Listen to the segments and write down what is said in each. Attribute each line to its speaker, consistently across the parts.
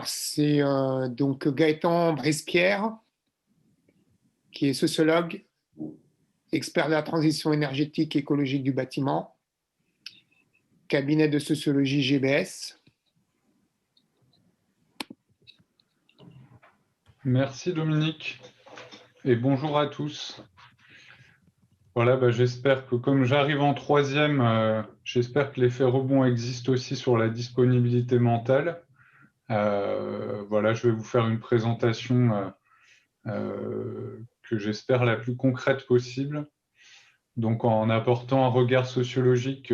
Speaker 1: Alors, c'est donc Gaëtan Brispierre, qui est sociologue, expert de la transition énergétique et écologique du bâtiment, cabinet de sociologie GBS.
Speaker 2: Merci Dominique et bonjour à tous. Voilà, j'espère que comme j'arrive en troisième, j'espère que l'effet rebond existe aussi sur la disponibilité mentale. Voilà, je vais vous faire une présentation que j'espère la plus concrète possible. Donc en apportant un regard sociologique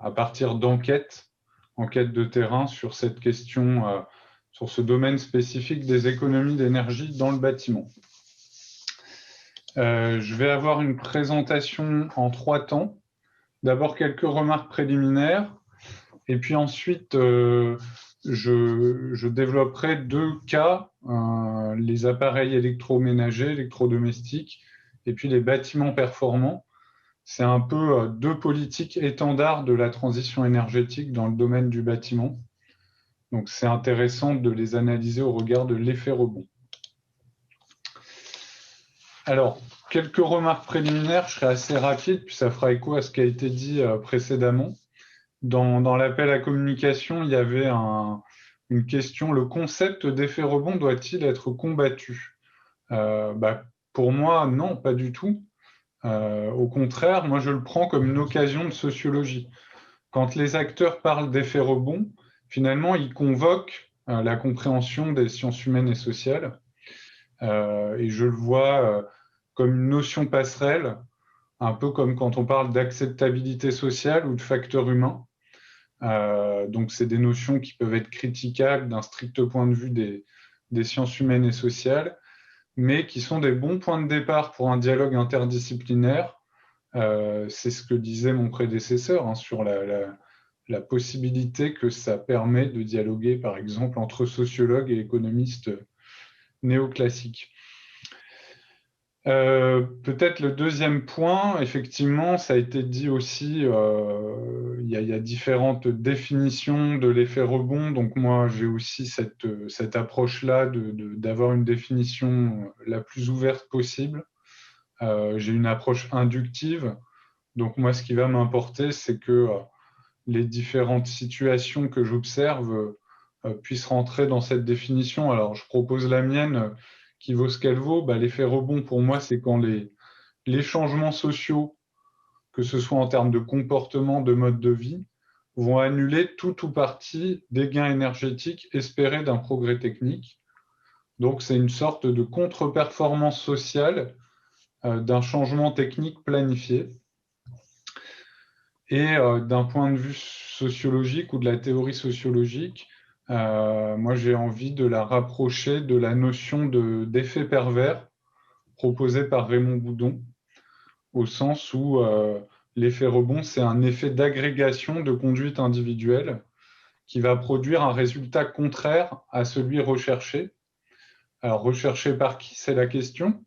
Speaker 2: à partir d'enquêtes de terrain sur cette question, sur ce domaine spécifique des économies d'énergie dans le bâtiment. Je vais avoir une présentation en 3 temps. D'abord quelques remarques préliminaires et puis ensuite je développerai 2 cas, les appareils électroménagers, électrodomestiques et puis les bâtiments performants. C'est un peu 2 politiques étendards de la transition énergétique dans le domaine du bâtiment. Donc c'est intéressant de les analyser au regard de l'effet rebond. Alors, quelques remarques préliminaires, je serai assez rapide, puis ça fera écho à ce qui a été dit précédemment. Dans l'appel à communication, il y avait une question, le concept d'effet rebond doit-il être combattu? Pour moi, non, pas du tout. Au contraire, moi je le prends comme une occasion de sociologie. Quand les acteurs parlent d'effet rebond, finalement, ils convoquent la compréhension des sciences humaines et sociales. Et je le vois comme une notion passerelle, un peu comme quand on parle d'acceptabilité sociale ou de facteurs humains. Donc, c'est des notions qui peuvent être critiquables d'un strict point de vue des sciences humaines et sociales, mais qui sont des bons points de départ pour un dialogue interdisciplinaire. C'est ce que disait mon prédécesseur sur la possibilité que ça permet de dialoguer, par exemple, entre sociologues et économistes néoclassiques. Peut-être le deuxième point, effectivement, ça a été dit aussi, il y a différentes définitions de l'effet rebond, donc moi j'ai aussi cette approche-là d'avoir une définition la plus ouverte possible. J'ai une approche inductive, donc moi ce qui va m'importer, c'est que les différentes situations que j'observe puissent rentrer dans cette définition. Alors je propose la mienne, qui vaut ce qu'elle vaut. L'effet rebond, pour moi, c'est quand les changements sociaux, que ce soit en termes de comportement, de mode de vie, vont annuler tout ou partie des gains énergétiques espérés d'un progrès technique. Donc, c'est une sorte de contre-performance sociale d'un changement technique planifié. Et d'un point de vue sociologique ou de la théorie sociologique, moi, j'ai envie de la rapprocher de la notion d'effet pervers proposée par Raymond Boudon, au sens où l'effet rebond, c'est un effet d'agrégation de conduite individuelle qui va produire un résultat contraire à celui recherché. Alors, recherché par qui, c'est la question,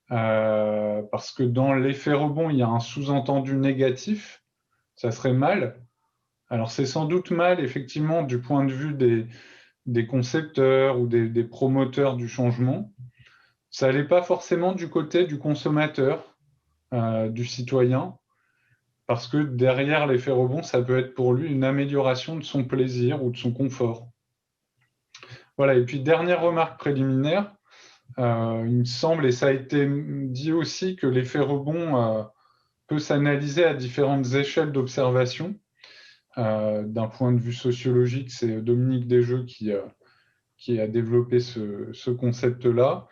Speaker 2: parce que dans l'effet rebond, il y a un sous-entendu négatif, ça serait mal. Alors, c'est sans doute mal, effectivement, du point de vue des concepteurs ou des promoteurs du changement. Ça n'allait pas forcément du côté du consommateur, du citoyen, parce que derrière l'effet rebond, ça peut être pour lui une amélioration de son plaisir ou de son confort. Voilà, et puis dernière remarque préliminaire, il me semble, et ça a été dit aussi, que l'effet rebond peut s'analyser à différentes échelles d'observation. D'un point de vue sociologique, c'est Dominique Desjeux qui a développé ce concept-là.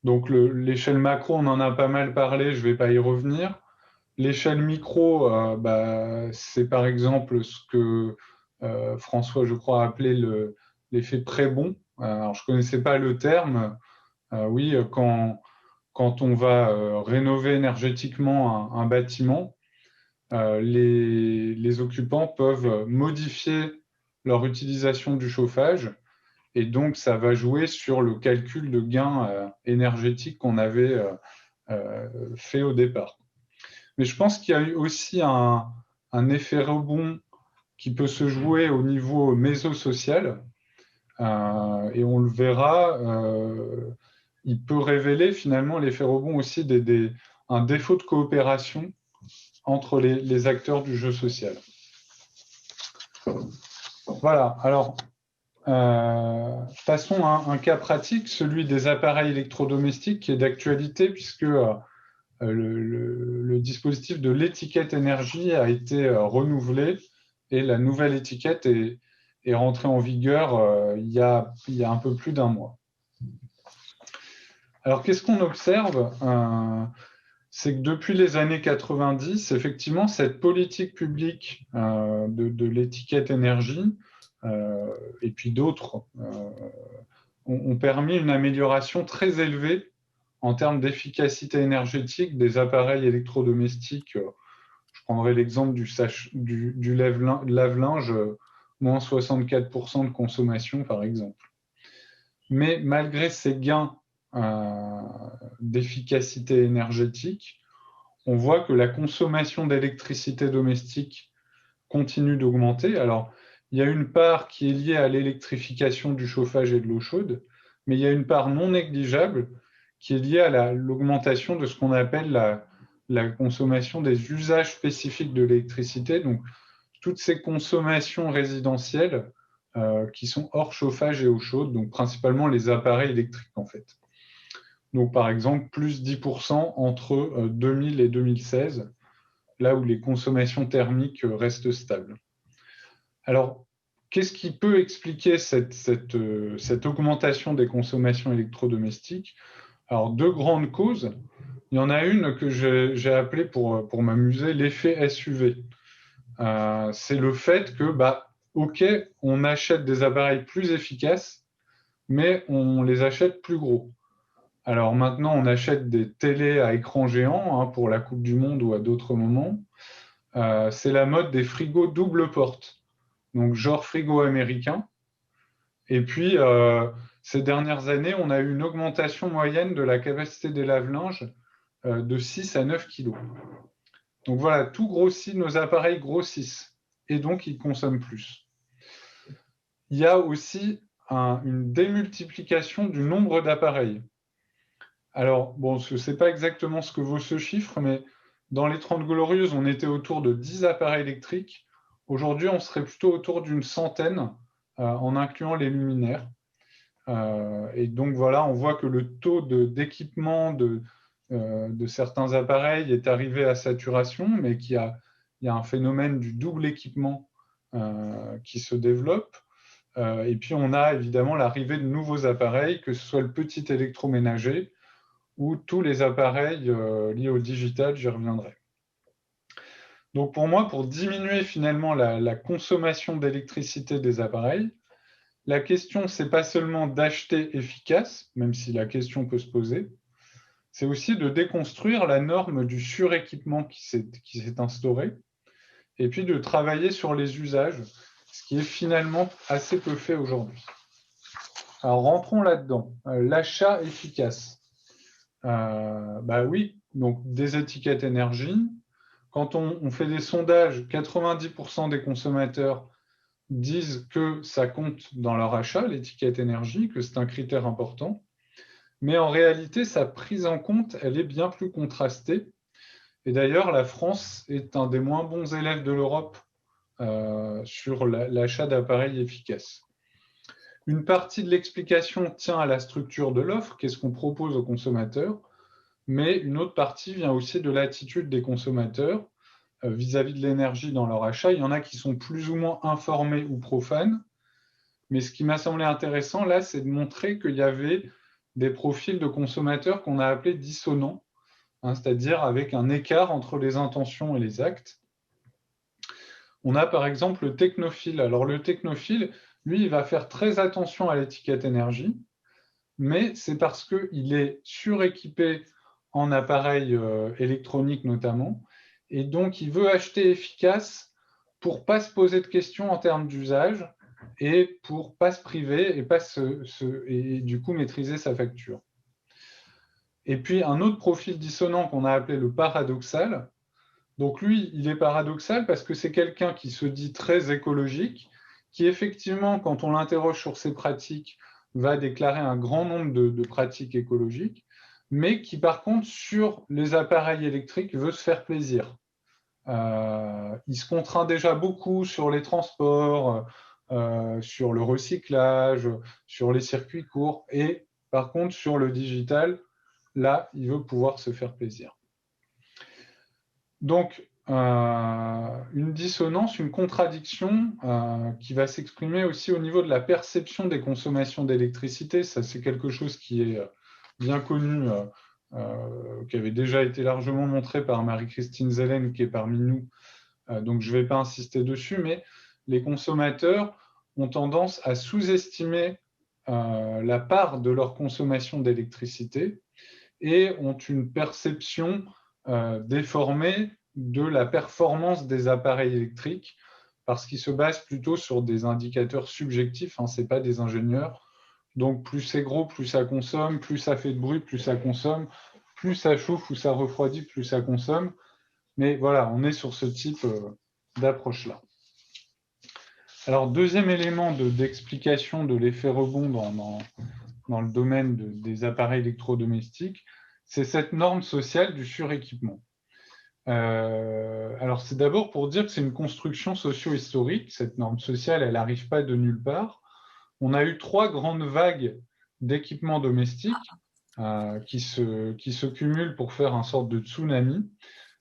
Speaker 2: Donc l'échelle macro, on en a pas mal parlé, je ne vais pas y revenir. L'échelle micro, c'est par exemple ce que François, je crois, a appelé l'effet Prébon. Alors, je ne connaissais pas le terme. Oui, quand on va rénover énergétiquement un bâtiment, les occupants peuvent modifier leur utilisation du chauffage et donc ça va jouer sur le calcul de gains énergétiques qu'on avait fait au départ. Mais je pense qu'il y a eu aussi un effet rebond qui peut se jouer au niveau mésosocial. Et on le verra, il peut révéler finalement l'effet rebond aussi un défaut de coopération entre les acteurs du jeu social. Voilà, alors passons à un cas pratique, celui des appareils électrodomestiques qui est d'actualité puisque le dispositif de l'étiquette énergie a été renouvelé et la nouvelle étiquette est rentrée en vigueur il y a un peu plus d'un mois. Alors, qu'est-ce qu'on observe? C'est que depuis les années 90, effectivement, cette politique publique de l'étiquette énergie et puis d'autres ont permis une amélioration très élevée en termes d'efficacité énergétique des appareils électrodomestiques. Je prendrai l'exemple du lave-linge, moins 64% de consommation, par exemple. Mais malgré ces gains d'efficacité énergétique, on voit que la consommation d'électricité domestique continue d'augmenter. Alors, il y a une part qui est liée à l'électrification du chauffage et de l'eau chaude, mais il y a une part non négligeable qui est liée à l'augmentation de ce qu'on appelle la consommation des usages spécifiques de l'électricité, donc toutes ces consommations résidentielles qui sont hors chauffage et eau chaude, donc principalement les appareils électriques en fait. Donc par exemple, plus 10% entre 2000 et 2016, là où les consommations thermiques restent stables. Alors, qu'est-ce qui peut expliquer cette augmentation des consommations électrodomestiques? Alors, deux grandes causes. Il y en a une que j'ai appelée pour m'amuser l'effet SUV. C'est le fait que, OK, on achète des appareils plus efficaces, mais on les achète plus gros. Alors maintenant, on achète des télés à écran géant pour la Coupe du Monde ou à d'autres moments. C'est la mode des frigos double porte, donc genre frigo américain. Et puis, ces dernières années, on a eu une augmentation moyenne de la capacité des lave-linges de 6 à 9 kg. Donc voilà, tout grossit, nos appareils grossissent, et donc ils consomment plus. Il y a aussi une démultiplication du nombre d'appareils. Alors, bon, je ne sais pas exactement ce que vaut ce chiffre, mais dans les 30 Glorieuses, on était autour de 10 appareils électriques. Aujourd'hui, on serait plutôt autour d'une centaine, en incluant les luminaires. Et donc, voilà, on voit que le taux d'équipement de certains appareils est arrivé à saturation, mais il y a un phénomène du double équipement qui se développe. Et puis, on a évidemment l'arrivée de nouveaux appareils, que ce soit le petit électroménager, ou tous les appareils liés au digital, j'y reviendrai. Donc pour moi, pour diminuer finalement la consommation d'électricité des appareils, la question, ce n'est pas seulement d'acheter efficace, même si la question peut se poser, c'est aussi de déconstruire la norme du suréquipement qui s'est instaurée, et puis de travailler sur les usages, ce qui est finalement assez peu fait aujourd'hui. Alors rentrons là-dedans. L'achat efficace. Oui, donc des étiquettes énergie. Quand on fait des sondages, 90% des consommateurs disent que ça compte dans leur achat, l'étiquette énergie, que c'est un critère important. Mais en réalité, sa prise en compte, elle est bien plus contrastée. Et d'ailleurs, la France est un des moins bons élèves de l'Europe sur l'achat d'appareils efficaces. Une partie de l'explication tient à la structure de l'offre, qu'est-ce qu'on propose aux consommateurs, mais une autre partie vient aussi de l'attitude des consommateurs vis-à-vis de l'énergie dans leur achat. Il y en a qui sont plus ou moins informés ou profanes, mais ce qui m'a semblé intéressant là, c'est de montrer qu'il y avait des profils de consommateurs qu'on a appelés dissonants, c'est-à-dire avec un écart entre les intentions et les actes. On a par exemple le technophile. Alors le technophile, lui, il va faire très attention à l'étiquette énergie, mais c'est parce qu'il est suréquipé en appareils électroniques notamment, et donc il veut acheter efficace pour ne pas se poser de questions en termes d'usage et pour ne pas se priver et du coup maîtriser sa facture. Et puis un autre profil dissonant qu'on a appelé le paradoxal. Donc lui, il est paradoxal parce que c'est quelqu'un qui se dit très écologique, qui effectivement, quand on l'interroge sur ses pratiques, va déclarer un grand nombre de pratiques écologiques, mais qui par contre, sur les appareils électriques, veut se faire plaisir. Il se contraint déjà beaucoup sur les transports, sur le recyclage, sur les circuits courts, et par contre, sur le digital, là, il veut pouvoir se faire plaisir. Donc, une dissonance, une contradiction qui va s'exprimer aussi au niveau de la perception des consommations d'électricité. Ça, c'est quelque chose qui est bien connu, qui avait déjà été largement montré par Marie-Christine Zelen, qui est parmi nous. Donc, je ne vais pas insister dessus, mais les consommateurs ont tendance à sous-estimer la part de leur consommation d'électricité et ont une perception déformée de la performance des appareils électriques parce qu'ils se basent plutôt sur des indicateurs subjectifs, hein, ce n'est pas des ingénieurs. Donc plus c'est gros, plus ça consomme, plus ça fait de bruit, plus ça consomme, plus ça chauffe ou ça refroidit, plus ça consomme. Mais voilà, on est sur ce type d'approche-là. Alors, deuxième élément d'explication de l'effet rebond dans le domaine des appareils électrodomestiques, c'est cette norme sociale du suréquipement. Alors, c'est d'abord pour dire que c'est une construction socio-historique. Cette norme sociale, elle n'arrive pas de nulle part. On a eu 3 grandes vagues d'équipements domestiques qui se cumulent pour faire une sorte de tsunami.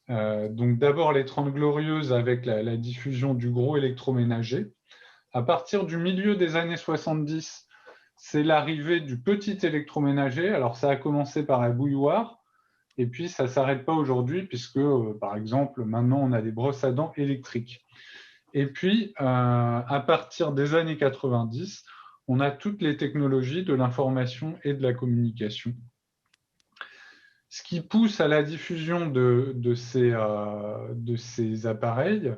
Speaker 2: Donc, d'abord les 30 Glorieuses avec la diffusion du gros électroménager. À partir du milieu des années 70, c'est l'arrivée du petit électroménager. Alors, ça a commencé par la bouilloire. Et puis, ça ne s'arrête pas aujourd'hui puisque, par exemple, maintenant, on a des brosses à dents électriques. Et puis, à partir des années 90, on a toutes les technologies de l'information et de la communication. Ce qui pousse à la diffusion de ces appareils,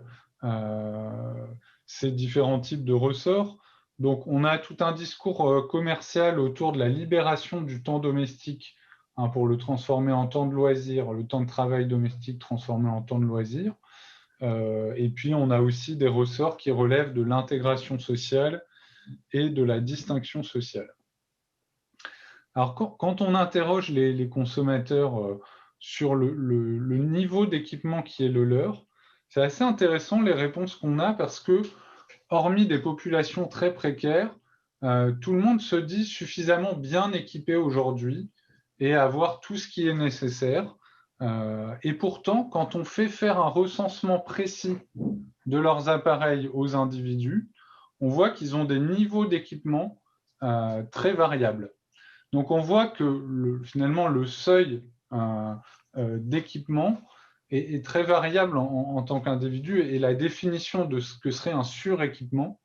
Speaker 2: ces différents types de ressorts. Donc, on a tout un discours commercial autour de la libération du temps domestique, hein, pour le transformer en temps de loisir, le temps de travail domestique transformé en temps de loisir. Et puis, on a aussi des ressorts qui relèvent de l'intégration sociale et de la distinction sociale. Alors, quand on interroge les consommateurs sur le niveau d'équipement qui est le leur, c'est assez intéressant les réponses qu'on a parce que, hormis des populations très précaires, tout le monde se dit suffisamment bien équipé aujourd'hui et avoir tout ce qui est nécessaire. Et pourtant, quand on fait faire un recensement précis de leurs appareils aux individus, on voit qu'ils ont des niveaux d'équipement très variables. Donc on voit que finalement le seuil d'équipement est très variable en tant qu'individu et la définition de ce que serait un suréquipement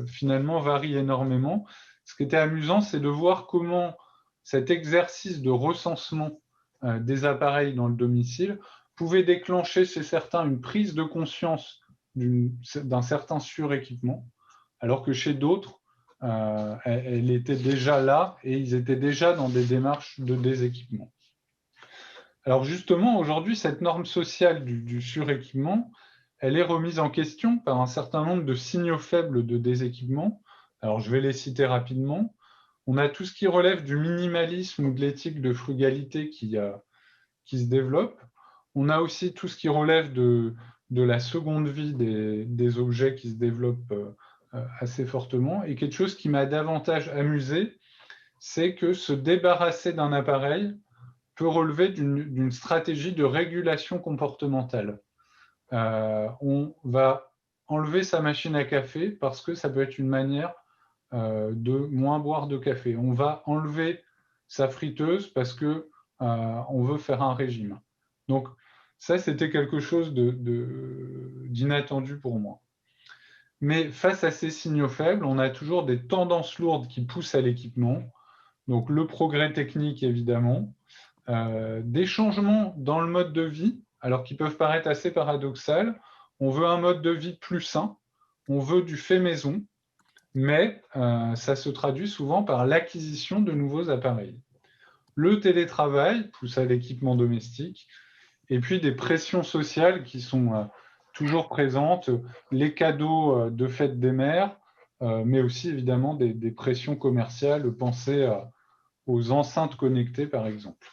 Speaker 2: finalement varie énormément. Ce qui était amusant, c'est de voir comment cet exercice de recensement des appareils dans le domicile pouvait déclencher chez certains une prise de conscience d'un certain suréquipement, alors que chez d'autres, elle était déjà là et ils étaient déjà dans des démarches de déséquipement. Alors justement, aujourd'hui, cette norme sociale du suréquipement, elle est remise en question par un certain nombre de signaux faibles de déséquipement. Alors je vais les citer rapidement. On a tout ce qui relève du minimalisme ou de l'éthique de frugalité qui se développe. On a aussi tout ce qui relève de la seconde vie des objets qui se développent assez fortement. Et quelque chose qui m'a davantage amusé, c'est que se débarrasser d'un appareil peut relever d'une stratégie de régulation comportementale. On va enlever sa machine à café parce que ça peut être une manière de moins boire de café. On va enlever sa friteuse parce que on veut faire un régime. Donc ça, c'était quelque chose d'inattendu pour moi. Mais face à ces signaux faibles, on a toujours des tendances lourdes qui poussent à l'équipement. Donc le progrès technique, évidemment. Des changements dans le mode de vie, alors qui peuvent paraître assez paradoxales. On veut un mode de vie plus sain, on veut du fait maison, mais ça se traduit souvent par l'acquisition de nouveaux appareils. Le télétravail pousse à l'équipement domestique, et puis des pressions sociales qui sont toujours présente, les cadeaux de fête des mères, mais aussi évidemment des pressions commerciales. Pensez aux enceintes connectées, par exemple.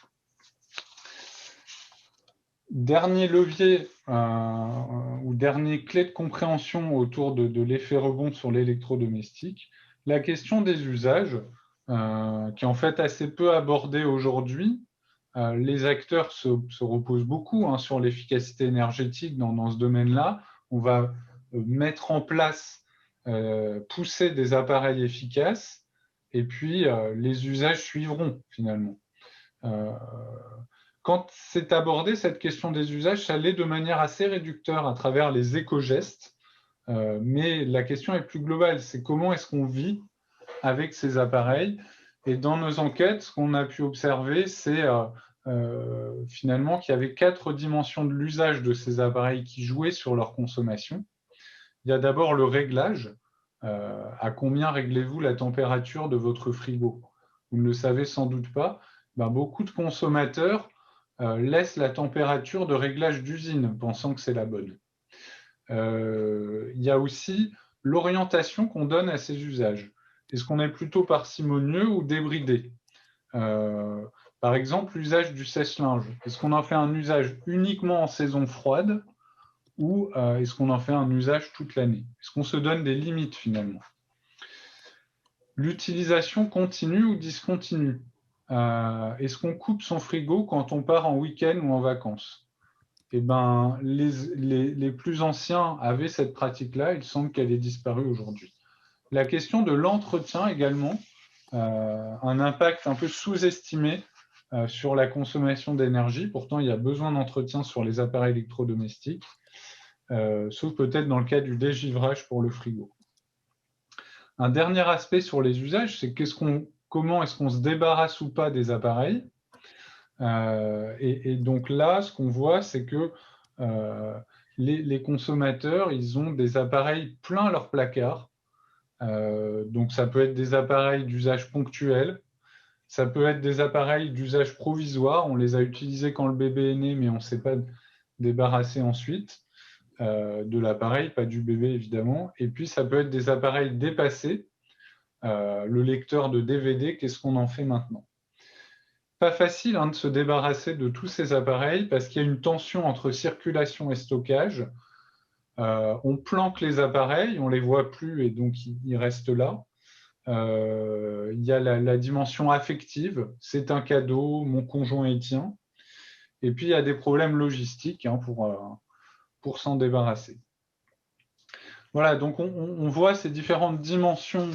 Speaker 2: Dernier levier ou dernier clé de compréhension autour de l'effet rebond sur l'électrodomestique, la question des usages, qui est en fait assez peu abordée aujourd'hui. Les acteurs se reposent beaucoup sur l'efficacité énergétique dans ce domaine-là. On va mettre en place, pousser des appareils efficaces, et puis les usages suivront finalement. Quand c'est abordé, cette question des usages, ça l'est de manière assez réducteur à travers les éco-gestes, mais la question est plus globale, c'est comment est-ce qu'on vit avec ces appareils. Et dans nos enquêtes, ce qu'on a pu observer, c'est finalement qu'il y avait 4 dimensions de l'usage de ces appareils qui jouaient sur leur consommation. Il y a d'abord le réglage. À combien réglez-vous la température de votre frigo? Vous ne le savez sans doute pas. Beaucoup de consommateurs laissent la température de réglage d'usine, pensant que c'est la bonne. Il y a aussi l'orientation qu'on donne à ces usages. Est-ce qu'on est plutôt parcimonieux ou débridé? Par exemple, l'usage du sèche-linge. Est-ce qu'on en fait un usage uniquement en saison froide ou est-ce qu'on en fait un usage toute l'année? Est-ce qu'on se donne des limites finalement? L'utilisation continue ou discontinue. Est-ce qu'on coupe son frigo quand on part en week-end ou en vacances? Eh ben, les plus anciens avaient cette pratique-là, il semble qu'elle ait disparu aujourd'hui. La question de l'entretien également, un impact un peu sous-estimé sur la consommation d'énergie. Pourtant, il y a besoin d'entretien sur les appareils électrodomestiques, sauf peut-être dans le cas du dégivrage pour le frigo. Un dernier aspect sur les usages, c'est comment est-ce qu'on se débarrasse ou pas des appareils. Et donc là, ce qu'on voit, c'est que les consommateurs, ils ont des appareils plein leur placard. Donc ça peut être des appareils d'usage ponctuel, ça peut être des appareils d'usage provisoire, on les a utilisés quand le bébé est né, mais on ne s'est pas débarrassé ensuite de l'appareil, pas du bébé évidemment. Et puis ça peut être des appareils dépassés, le lecteur de DVD, qu'est-ce qu'on en fait maintenant? Pas facile de se débarrasser de tous ces appareils parce qu'il y a une tension entre circulation et stockage. On planque les appareils, on ne les voit plus et donc ils restent là. Il y a la dimension affective, c'est un cadeau, mon conjoint y tient. Et puis il y a des problèmes logistiques pour s'en débarrasser. Voilà, donc on voit ces différentes dimensions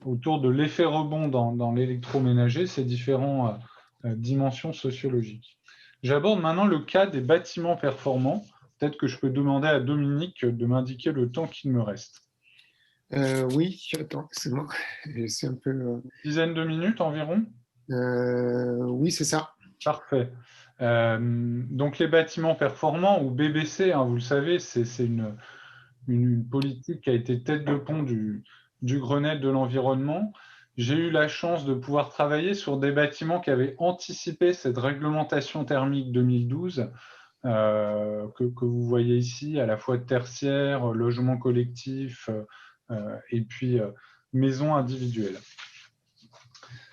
Speaker 2: autour de l'effet rebond dans l'électroménager, ces différentes dimensions sociologiques. J'aborde maintenant le cas des bâtiments performants. Peut-être que je peux demander à Dominique de m'indiquer le temps qu'il me reste.
Speaker 1: Oui, attends, c'est moi. C'est un peu.
Speaker 2: Une dizaine de minutes environ?
Speaker 1: Oui, c'est ça.
Speaker 2: Parfait. Donc les bâtiments performants, ou BBC, vous le savez, c'est une politique qui a été tête de pont du Grenelle de l'environnement. J'ai eu la chance de pouvoir travailler sur des bâtiments qui avaient anticipé cette réglementation thermique 2012 que vous voyez ici, à la fois tertiaire, logement collectif et puis maisons individuelles.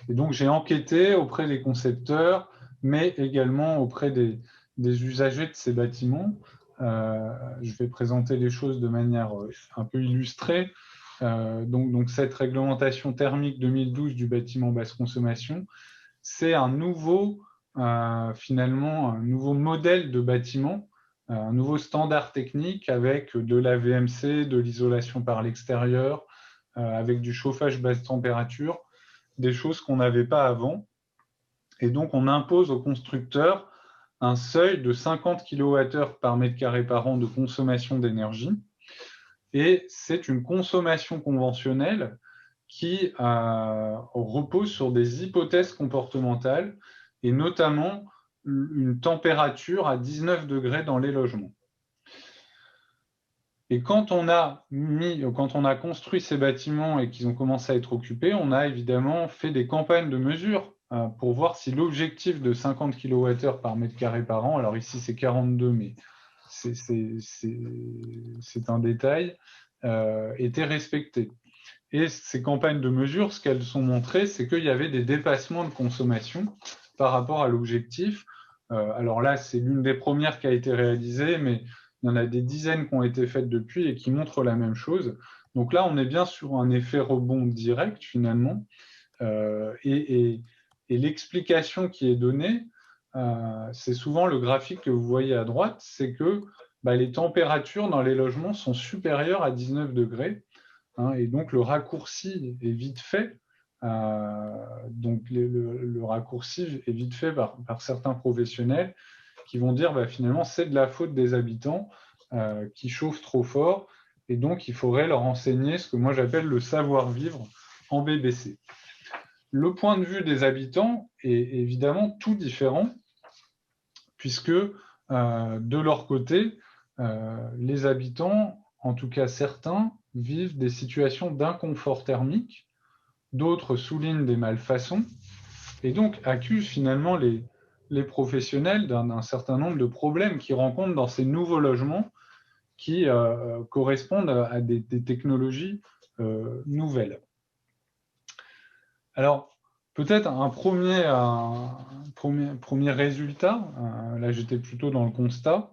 Speaker 2: Et donc j'ai enquêté auprès des concepteurs, mais également auprès des usagers de ces bâtiments. Je vais présenter les choses de manière un peu illustrée. Donc cette réglementation thermique 2012 du bâtiment basse consommation, c'est finalement un nouveau modèle de bâtiment, un nouveau standard technique avec de la VMC, de l'isolation par l'extérieur, avec du chauffage basse température, des choses qu'on n'avait pas avant. Et donc on impose aux constructeurs un seuil de 50 kWh par mètre carré par an de consommation d'énergie. Et c'est une consommation conventionnelle qui repose sur des hypothèses comportementales et notamment une température à 19 degrés dans les logements. Et quand on a construit ces bâtiments et qu'ils ont commencé à être occupés, on a évidemment fait des campagnes de mesure pour voir si l'objectif de 50 kWh par mètre carré par an, alors ici c'est 42, mais un détail, étaient respectées. Et ces campagnes de mesure, ce qu'elles ont montré, c'est qu'il y avait des dépassements de consommation par rapport à l'objectif. Alors là, c'est l'une des premières qui a été réalisée, mais il y en a des dizaines qui ont été faites depuis et qui montrent la même chose. Donc là, on est bien sur un effet rebond direct, finalement. Et l'explication qui est donnée, c'est souvent le graphique que vous voyez à droite, c'est que les températures dans les logements sont supérieures à 19 degrés, hein, et donc le raccourci est vite fait. Donc le raccourci est vite fait par certains professionnels qui vont dire finalement c'est de la faute des habitants qui chauffent trop fort, et donc il faudrait leur enseigner ce que moi j'appelle le savoir-vivre en BBC. Le point de vue des habitants est évidemment tout différent, puisque de leur côté, les habitants, en tout cas certains, vivent des situations d'inconfort thermique, d'autres soulignent des malfaçons, et donc accusent finalement les professionnels d'un certain nombre de problèmes qu'ils rencontrent dans ces nouveaux logements qui correspondent à des technologies nouvelles. Alors, peut-être un premier résultat, là j'étais plutôt dans le constat,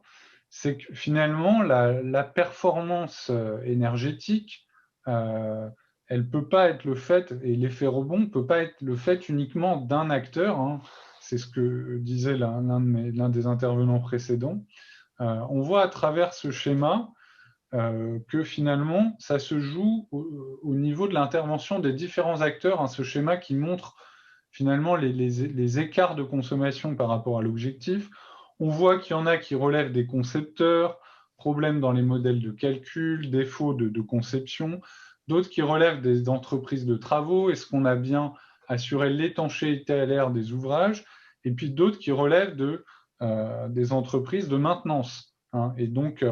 Speaker 2: c'est que finalement la performance énergétique, elle peut pas être le fait, et l'effet rebond ne peut pas être le fait uniquement d'un acteur, hein. C'est ce que disait l'un des intervenants précédents. On voit à travers ce schéma que finalement, ça se joue au niveau de l'intervention des différents acteurs, hein, ce schéma qui montre finalement les écarts de consommation par rapport à l'objectif. On voit qu'il y en a qui relèvent des concepteurs, problèmes dans les modèles de calcul, défauts de conception, d'autres qui relèvent des entreprises de travaux, est-ce qu'on a bien assuré l'étanchéité à l'air des ouvrages, et puis d'autres qui relèvent des entreprises de maintenance, hein, et donc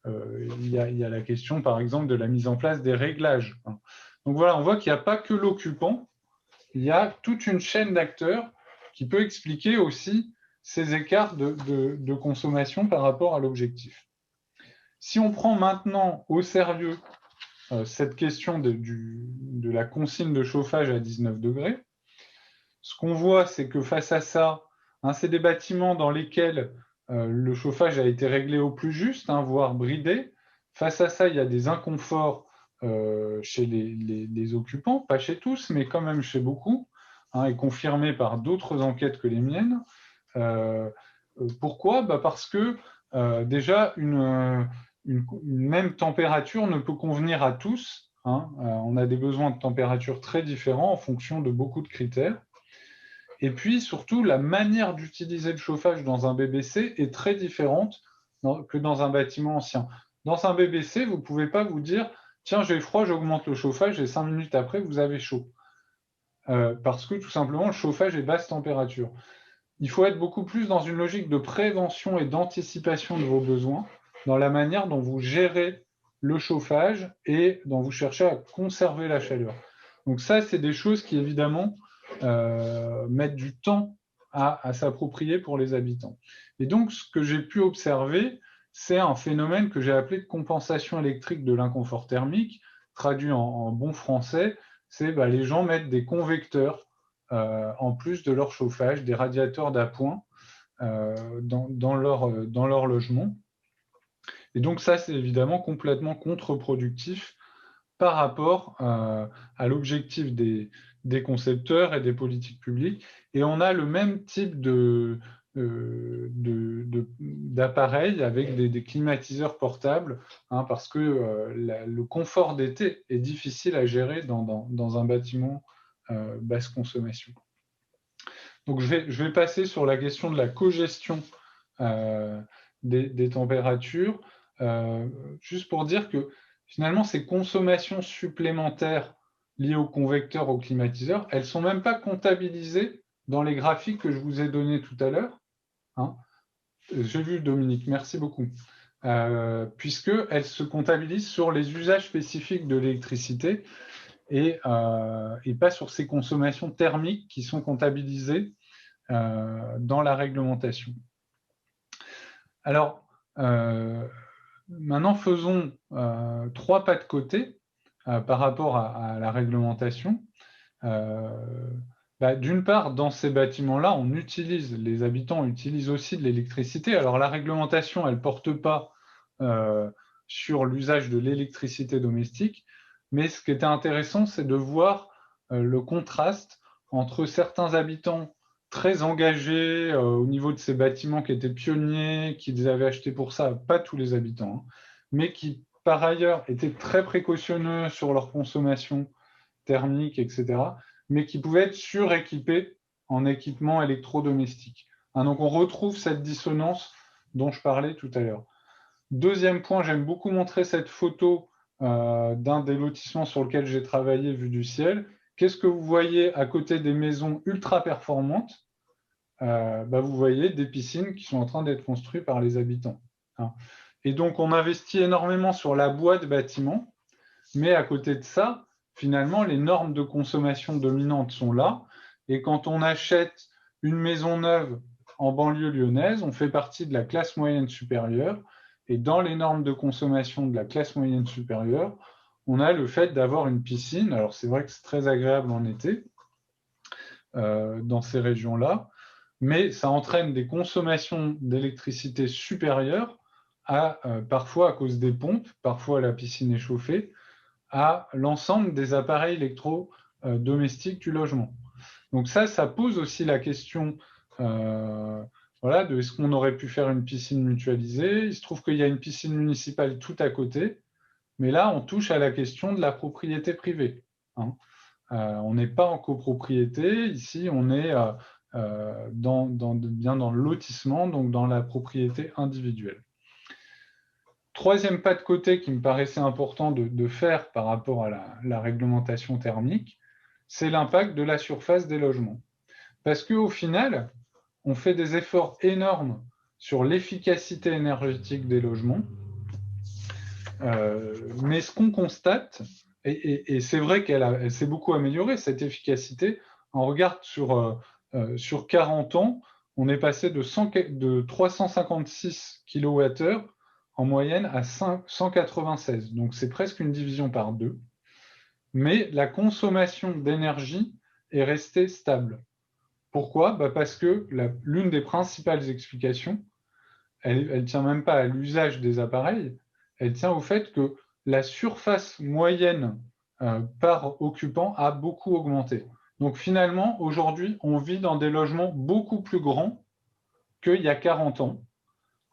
Speaker 2: il y a la question, par exemple, de la mise en place des réglages. Donc voilà, on voit qu'il n'y a pas que l'occupant, il y a toute une chaîne d'acteurs qui peut expliquer aussi ces écarts de consommation par rapport à l'objectif. Si on prend maintenant au sérieux cette question de la consigne de chauffage à 19 degrés, ce qu'on voit, c'est que face à ça, hein, c'est des bâtiments dans lesquels le chauffage a été réglé au plus juste, hein, voire bridé. Face à ça, il y a des inconforts chez les occupants, pas chez tous, mais quand même chez beaucoup, hein, et confirmés par d'autres enquêtes que les miennes. Pourquoi ? Parce que déjà, une même température ne peut convenir à tous, hein. On a des besoins de température très différents en fonction de beaucoup de critères. Et puis, surtout, la manière d'utiliser le chauffage dans un BBC est très différente que dans un bâtiment ancien. Dans un BBC, vous ne pouvez pas vous dire « Tiens, j'ai froid, j'augmente le chauffage et 5 minutes après, vous avez chaud. » Parce que, tout simplement, le chauffage est basse température. Il faut être beaucoup plus dans une logique de prévention et d'anticipation de vos besoins, dans la manière dont vous gérez le chauffage et dont vous cherchez à conserver la chaleur. Donc ça, c'est des choses qui, évidemment, mettre du temps à s'approprier pour les habitants. Et donc, ce que j'ai pu observer, c'est un phénomène que j'ai appelé de compensation électrique de l'inconfort thermique, traduit en bon français, c'est les gens mettent des convecteurs en plus de leur chauffage, des radiateurs d'appoint dans leur logement. Et donc ça, c'est évidemment complètement contre-productif par rapport à l'objectif des concepteurs et des politiques publiques. Et on a le même type d'appareils avec des climatiseurs portables, hein, parce que le confort d'été est difficile à gérer dans un bâtiment basse consommation. Donc je vais passer sur la question de la cogestion des températures, juste pour dire que finalement, ces consommations supplémentaires liées aux convecteurs, aux climatiseurs, elles ne sont même pas comptabilisées dans les graphiques que je vous ai donnés tout à l'heure. Hein. J'ai vu, Dominique, merci beaucoup. Puisqu'elles se comptabilisent sur les usages spécifiques de l'électricité et pas sur ces consommations thermiques qui sont comptabilisées dans la réglementation. Alors, Maintenant, faisons 3 pas de côté par rapport à la réglementation. D'une part, dans ces bâtiments-là, les habitants utilisent aussi de l'électricité. Alors la réglementation, elle ne porte pas sur l'usage de l'électricité domestique, mais ce qui était intéressant, c'est de voir le contraste entre certains habitants très engagés au niveau de ces bâtiments qui étaient pionniers, qui les avaient achetés pour ça, pas tous les habitants, hein, mais qui par ailleurs étaient très précautionneux sur leur consommation thermique, etc., mais qui pouvaient être suréquipés en équipements électrodomestiques. Hein, donc on retrouve cette dissonance dont je parlais tout à l'heure. Deuxième point, j'aime beaucoup montrer cette photo d'un des lotissements sur lequel j'ai travaillé vue du ciel. Qu'est-ce que vous voyez à côté des maisons ultra performantes? Vous voyez des piscines qui sont en train d'être construites par les habitants. Hein. Et donc on investit énormément sur la boîte bâtiment, mais à côté de ça, finalement, les normes de consommation dominantes sont là. Et quand on achète une maison neuve en banlieue lyonnaise, on fait partie de la classe moyenne supérieure. Et dans les normes de consommation de la classe moyenne supérieure, on a le fait d'avoir une piscine. Alors c'est vrai que c'est très agréable en été dans ces régions-là, mais ça entraîne des consommations d'électricité supérieures parfois à cause des pompes, parfois la piscine est chauffée, à l'ensemble des appareils électrodomestiques du logement. Donc ça pose aussi la question de est-ce qu'on aurait pu faire une piscine mutualisée? Il se trouve qu'il y a une piscine municipale tout à côté, mais là, on touche à la question de la propriété privée. Hein. On n'est pas en copropriété, ici, on est bien dans le lotissement, donc dans la propriété individuelle. Troisième pas de côté qui me paraissait important de faire par rapport à la réglementation thermique, c'est l'impact de la surface des logements. Parce qu'au final, on fait des efforts énormes sur l'efficacité énergétique des logements, mais ce qu'on constate, et c'est vrai qu'elle s'est beaucoup améliorée, cette efficacité, on regarde sur 40 ans, on est passé de 356 kWh en moyenne à 196. Donc c'est presque une division par 2. Mais la consommation d'énergie est restée stable. Pourquoi? Parce que l'une des principales explications, elle ne tient même pas à l'usage des appareils, elle tient au fait que la surface moyenne par occupant a beaucoup augmenté. Donc finalement, aujourd'hui, on vit dans des logements beaucoup plus grands qu'il y a 40 ans,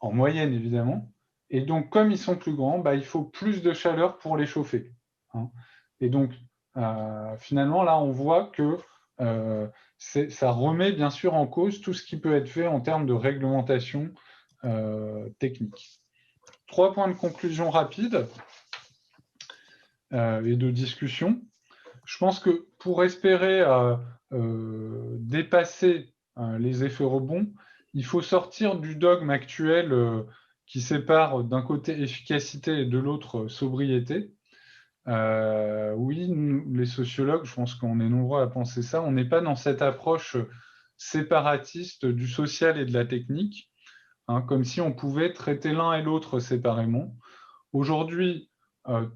Speaker 2: en moyenne évidemment, et donc, comme ils sont plus grands, il faut plus de chaleur pour les chauffer. Hein. Et donc, finalement, là, on voit que ça remet bien sûr en cause tout ce qui peut être fait en termes de réglementation technique. 3 points de conclusion rapides et de discussion. Je pense que pour espérer dépasser les effets rebonds, il faut sortir du dogme actuel qui sépare d'un côté efficacité et de l'autre sobriété. Oui, nous, les sociologues, je pense qu'on est nombreux à penser ça, on n'est pas dans cette approche séparatiste du social et de la technique, hein, comme si on pouvait traiter l'un et l'autre séparément. Aujourd'hui,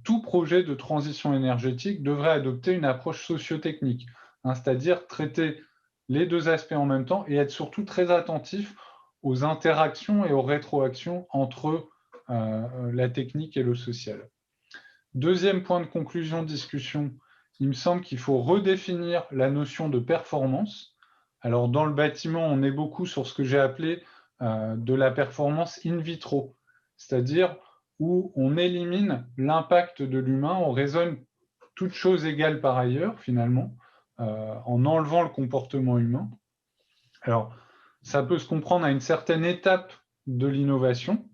Speaker 2: tout projet de transition énergétique devrait adopter une approche sociotechnique, hein, c'est-à-dire traiter les deux aspects en même temps et être surtout très attentif aux interactions et aux rétroactions entre la technique et le social. Deuxième point de conclusion, discussion, il me semble qu'il faut redéfinir la notion de performance. Alors dans le bâtiment, on est beaucoup sur ce que j'ai appelé de la performance in vitro, c'est-à-dire où on élimine l'impact de l'humain, on raisonne toutes choses égales par ailleurs, finalement, en enlevant le comportement humain. Alors, ça peut se comprendre à une certaine étape de l'innovation,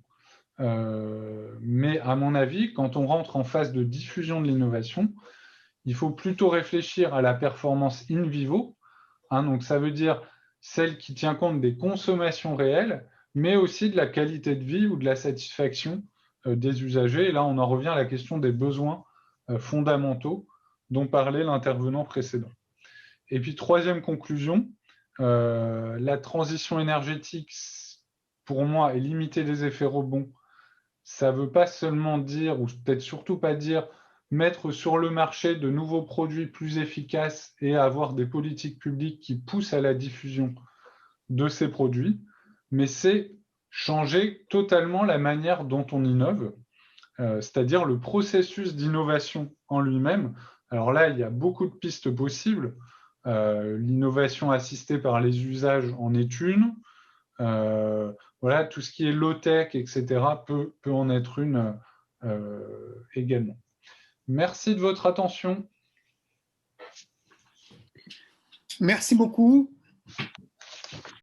Speaker 2: mais à mon avis, quand on rentre en phase de diffusion de l'innovation, il faut plutôt réfléchir à la performance in vivo, hein, donc ça veut dire celle qui tient compte des consommations réelles, mais aussi de la qualité de vie ou de la satisfaction des usagers. Et là, on en revient à la question des besoins fondamentaux dont parlait l'intervenant précédent. Et puis, troisième conclusion, la transition énergétique, pour moi, est limiter les effets rebonds ça ne veut pas seulement dire, ou peut-être surtout pas dire, mettre sur le marché de nouveaux produits plus efficaces et avoir des politiques publiques qui poussent à la diffusion de ces produits, mais c'est changer totalement la manière dont on innove, c'est-à-dire le processus d'innovation en lui-même. Alors là, il y a beaucoup de pistes possibles. L'innovation assistée par les usages en est une. Voilà, tout ce qui est low-tech, etc., peut en être une également. Merci de votre attention.
Speaker 1: Merci beaucoup.